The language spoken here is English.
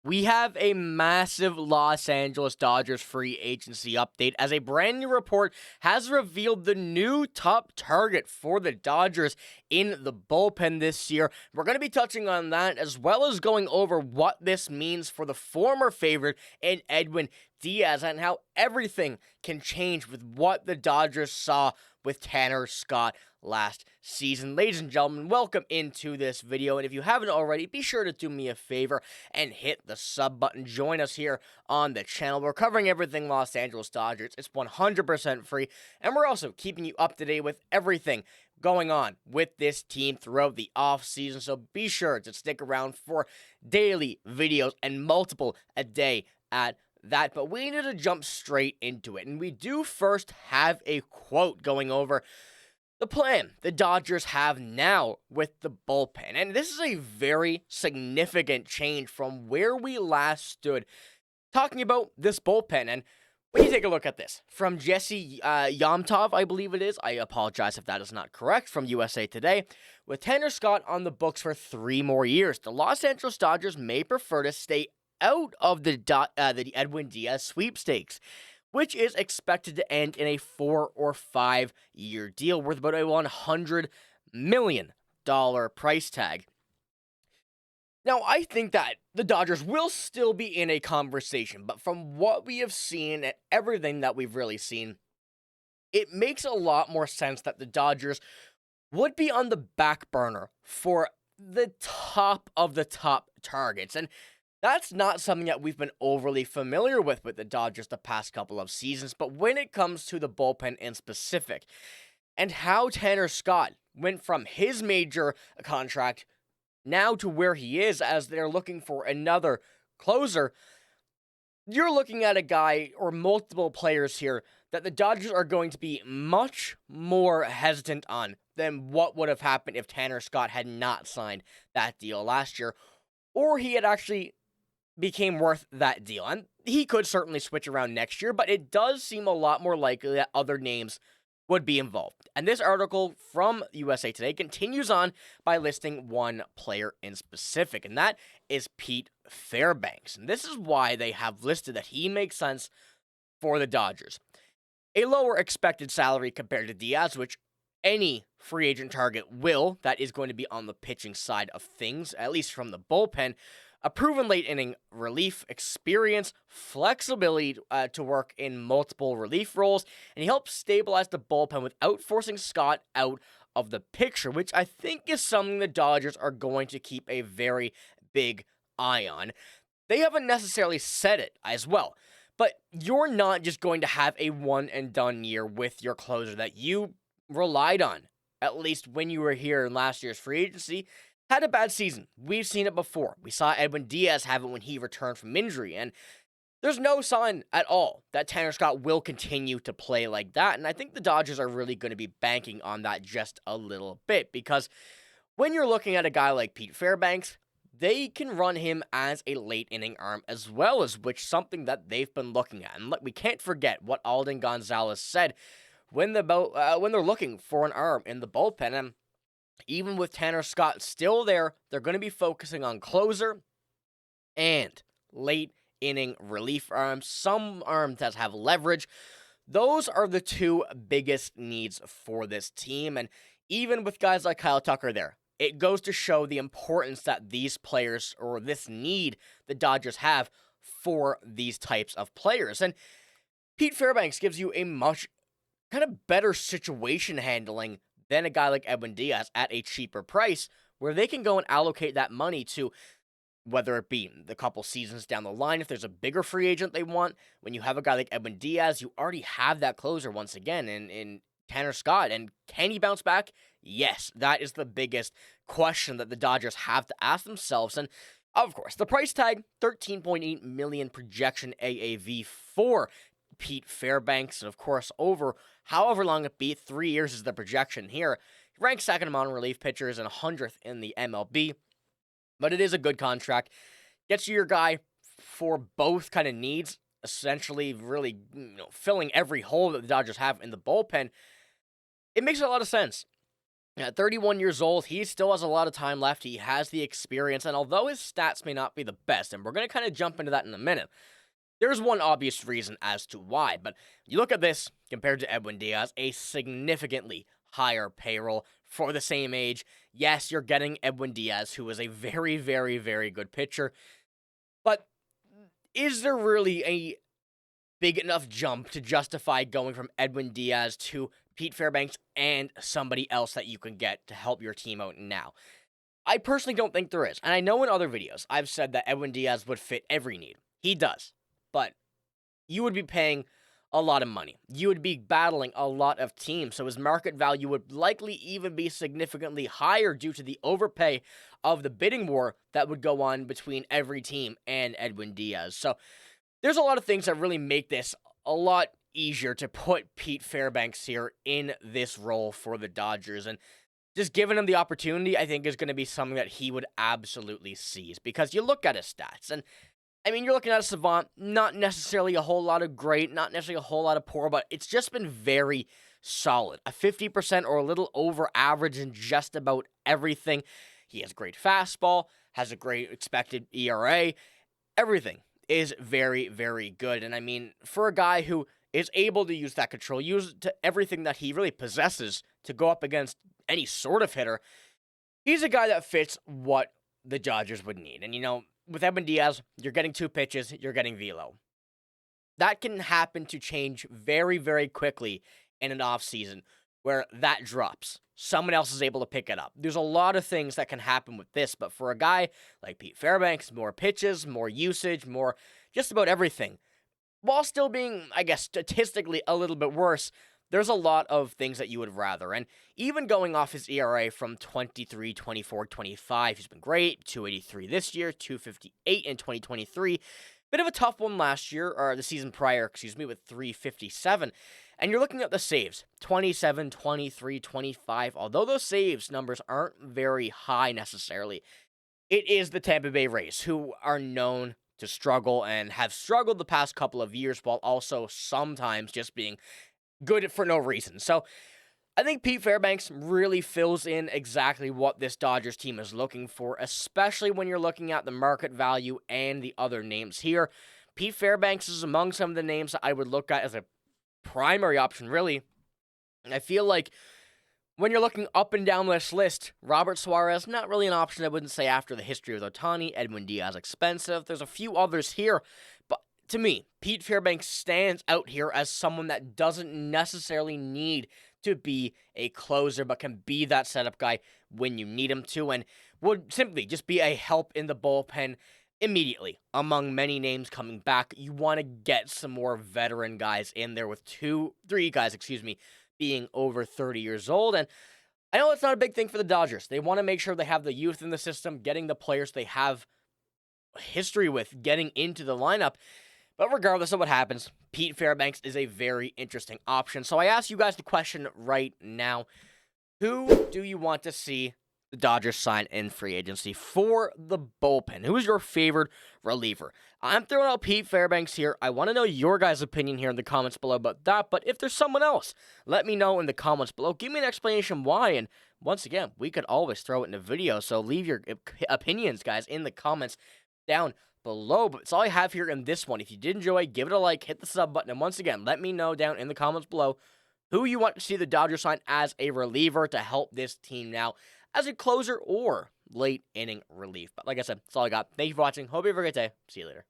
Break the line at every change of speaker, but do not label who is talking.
We have a massive Los Angeles Dodgers free agency update as a brand new report has revealed the new top target for the Dodgers in the bullpen this year. We're going to be touching on that as well as going over what this means for the former favorite in Edwin Diaz and how everything can change with what the Dodgers saw with Tanner Scott last season. Ladies and gentlemen, welcome into this video, and if you haven't already, be sure to do me a favor and hit the sub button. Join us here on the channel. We're covering everything Los Angeles Dodgers. It's 100% free, and we're also keeping you up to date with everything going on with this team throughout the offseason, so be sure to stick around for daily videos and multiple a day at that. But we need to jump straight into it, and we do first have a quote going over the plan the Dodgers have now with the bullpen. And this is a very significant change from where we last stood talking about this bullpen. And when you take a look at this, from Jesse Yomtov, I believe it is, I apologize if that is not correct, from USA Today, with Tanner Scott on the books for 3 more years, the Los Angeles Dodgers may prefer to stay out of the Edwin Diaz sweepstakes, which is expected to end in a 4 or 5 year deal worth about a $100 million price tag. Now, I think that the Dodgers will still be in a conversation, but from what we have seen and everything that we've really seen, it makes a lot more sense that the Dodgers would be on the back burner for the top of the top targets. And that's not something that we've been overly familiar with the Dodgers the past couple of seasons, but when it comes to the bullpen in specific, and how Tanner Scott went from his major contract now to where he is as they're looking for another closer, you're looking at a guy or multiple players here that the Dodgers are going to be much more hesitant on than what would have happened if Tanner Scott had not signed that deal last year, or he had actually became worth that deal. And he could certainly switch around next year, but it does seem a lot more likely that other names would be involved. And this article from USA Today continues on by listing one player in specific, and that is Pete Fairbanks. And this is why they have listed that he makes sense for the Dodgers. A lower expected salary compared to Diaz, which any free agent target will, that is going to be on the pitching side of things, at least from the bullpen. A proven late-inning relief experience, flexibility to work in multiple relief roles, and he helps stabilize the bullpen without forcing Scott out of the picture, which I think is something the Dodgers are going to keep a very big eye on. They haven't necessarily said it as well, but you're not just going to have a one-and-done year with your closer that you relied on, at least when you were here in last year's free agency. Had a bad season. We've seen it before. We saw Edwin Diaz have it when he returned from injury, and there's no sign at all that Tanner Scott will continue to play like that, and I think the Dodgers are really going to be banking on that just a little bit, because when you're looking at a guy like Pete Fairbanks, they can run him as a late-inning arm as well, as which something that they've been looking at. And look, we can't forget what Alden Gonzalez said when they're looking for an arm in the bullpen, and even with Tanner Scott still there, they're going to be focusing on closer and late inning relief arms, some arms that have leverage. Those are the 2 biggest needs for this team. And even with guys like Kyle Tucker there, it goes to show the importance that these players, or this need the Dodgers have for these types of players. And Pete Fairbanks gives you a much kind of better situation handling than a guy like Edwin Diaz at a cheaper price, where they can go and allocate that money to, whether it be the couple seasons down the line, if there's a bigger free agent they want. When you have a guy like Edwin Diaz, you already have that closer once again in Tanner Scott. And can he bounce back? Yes, that is the biggest question that the Dodgers have to ask themselves. And of course, the price tag, $13.8 million projection AAV for Pete Fairbanks, and of course, over however long it be, 3 years is the projection here. He ranks second among relief pitchers and 100th in the MLB, but it is a good contract. Gets you your guy for both kind of needs, essentially really filling every hole that the Dodgers have in the bullpen. It makes a lot of sense. At 31 years old, he still has a lot of time left. He has the experience, and although his stats may not be the best, and we're going to kind of jump into that in a minute, there's one obvious reason as to why. But you look at this compared to Edwin Diaz, a significantly higher payroll for the same age. Yes, you're getting Edwin Diaz, who is a very, very, very good pitcher, but is there really a big enough jump to justify going from Edwin Diaz to Pete Fairbanks and somebody else that you can get to help your team out now? I personally don't think there is. And I know in other videos I've said that Edwin Diaz would fit every need. He does. But you would be paying a lot of money. You would be battling a lot of teams. So his market value would likely even be significantly higher due to the overpay of the bidding war that would go on between every team and Edwin Diaz. So there's a lot of things that really make this a lot easier to put Pete Fairbanks here in this role for the Dodgers. And just giving him the opportunity, I think, is going to be something that he would absolutely seize. Because you look at his stats, and I mean, you're looking at a savant, not necessarily a whole lot of great, not necessarily a whole lot of poor, but it's just been very solid. A 50% or a little over average in just about everything. He has great fastball, has a great expected ERA, everything is very, very good. And I mean, for a guy who is able to use that control, use to everything that he really possesses to go up against any sort of hitter, he's a guy that fits what the Dodgers would need. And, you know, with Edwin Diaz, you're getting 2 pitches, you're getting velo. That can happen to change very, very quickly in an offseason where that drops. Someone else is able to pick it up. There's a lot of things that can happen with this, but for a guy like Pete Fairbanks, more pitches, more usage, more just about everything, while still being, I guess, statistically a little bit worse, there's a lot of things that you would rather. And even going off his ERA from 23, 24, 25, he's been great. 283 this year, 258 in 2023. Bit of a tough one last year, or the season prior, with 357. And you're looking at the saves, 27, 23, 25. Although those saves numbers aren't very high necessarily, it is the Tampa Bay Rays, who are known to struggle and have struggled the past couple of years, while also sometimes just being good for no reason. So I think Pete Fairbanks really fills in exactly what this Dodgers team is looking for, especially when you're looking at the market value and the other names here. Pete Fairbanks is among some of the names that I would look at as a primary option, really. And I feel like when you're looking up and down this list, Robert Suarez, not really an option, I wouldn't say, after the history with Ohtani. Edwin Diaz, expensive. There's a few others here, but to me, Pete Fairbanks stands out here as someone that doesn't necessarily need to be a closer, but can be that setup guy when you need him to, and would simply just be a help in the bullpen immediately. Among many names coming back, you want to get some more veteran guys in there, with 3 guys, being over 30 years old. And I know it's not a big thing for the Dodgers. They want to make sure they have the youth in the system, getting the players they have history with getting into the lineup. But regardless of what happens, Pete Fairbanks is a very interesting option. So I ask you guys the question right now: who do you want to see the Dodgers sign in free agency for the bullpen? Who is your favorite reliever? I'm throwing out Pete Fairbanks here. I want to know your guys' opinion here in the comments below about that. But if there's someone else, let me know in the comments below. Give me an explanation why. And once again, we could always throw it in a video. So leave your opinions, guys, in the comments down below. But it's all I have here in this one. If you did enjoy, give it a like, hit the sub button, and once again, let me know down in the comments below who you want to see the Dodgers sign as a reliever to help this team now as a closer or late inning relief. But like I said, that's all I got. Thank you for watching. Hope you have a great day. See you later.